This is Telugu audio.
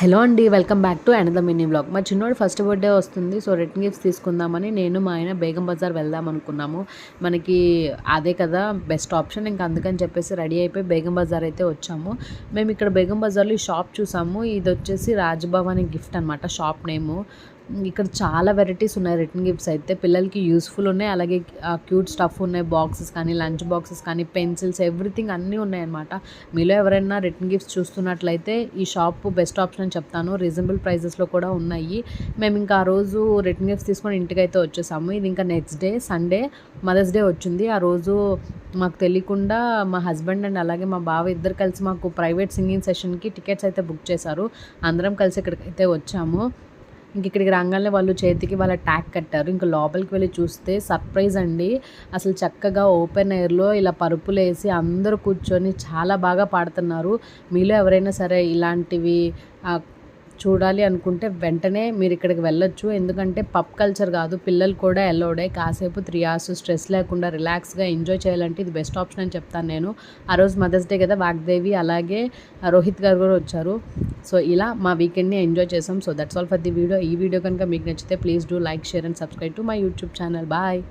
హలో అండి, welcome back to another mini vlog. మా చిన్నోడు ఫస్ట్ బర్త్డే వస్తుంది. సో రిటర్న్ గిఫ్ట్స్ తీసుకుందామని నేను మా ఆయన బేగం బజార్ వెళ్దాం అనుకున్నాము. మనకి అదే కదా బెస్ట్ ఆప్షన్. ఇంకా అందుకని చెప్పేసి రెడీ అయిపోయి బేగం బజార్ అయితే వచ్చాము. మేము ఇక్కడ బేగం బజార్లో ఈ షాప్ చూసాము. ఇది వచ్చేసి రాజ్భవన్ గిఫ్ట్ అనమాట షాప్ నేము. ఇక్కడ చాలా వెరైటీస్ ఉన్నాయి రిటర్న్ గిఫ్ట్స్ అయితే. పిల్లలకి యూస్ఫుల్ ఉన్నాయి, అలాగే క్యూట్ స్టఫ్ ఉన్నాయి. బాక్సెస్ కానీ, లంచ్ బాక్సెస్ కానీ, పెన్సిల్స్, ఎవ్రీథింగ్ అన్నీ ఉన్నాయన్నమాట. మీలో ఎవరైనా రిటర్న్ గిఫ్ట్స్ చూస్తున్నట్లయితే ఈ షాప్ బెస్ట్ ఆప్షన్ అని చెప్తాను. రీజనబుల్ ప్రైజెస్లో కూడా ఉన్నాయి. మేము ఇంకా ఆ రోజు రిటర్న్ గిఫ్ట్స్ తీసుకొని ఇంటికైతే వచ్చేసాము. ఇది ఇంకా next day Sunday Mother's Day వచ్చింది. ఆ రోజు మాకు తెలియకుండా మా హస్బెండ్ అండ్ అలాగే మా బావ ఇద్దరు కలిసి మాకు ప్రైవేట్ సింగింగ్ సెషన్కి టికెట్స్ అయితే బుక్ చేశారు. అందరం కలిసి ఇక్కడికైతే వచ్చాము. ఇంక ఇక్కడికి రాగానే వాళ్ళు చేతికి వాళ్ళ ట్యాగ్ కట్టారు. ఇంక లోపలికి వెళ్ళి చూస్తే సర్ప్రైజ్ అండి. అసలు చక్కగా ఓపెన్ ఎయిర్లో ఇలా పరుపులు వేసి అందరూ కూర్చొని చాలా బాగా పాడుతున్నారు. మీలో ఎవరైనా సరే ఇలాంటివి చూడాలి అనుకుంటే వెంటనే మీరు ఇక్కడికి వెళ్ళొచ్చు. ఎందుకంటే పబ్ కల్చర్ కాదు, పిల్లలు కూడా ఎల్లోడే. కాసేపు 3 hours స్ట్రెస్ లేకుండా రిలాక్స్గా ఎంజాయ్ చేయాలంటే ఇది బెస్ట్ ఆప్షన్ అని చెప్తాను నేను. ఆ రోజు మదర్స్ డే కదా, వాగ్దేవి అలాగే రోహిత్ గారు కూడా వచ్చారు. సో ఇలా మా వీకెండ్ని ఎంజాయ్ చేసాం. So that's all for the video. ఈ వీడియో కనుక మీకు నచ్చితే please do like, share and subscribe to my YouTube channel. Bye.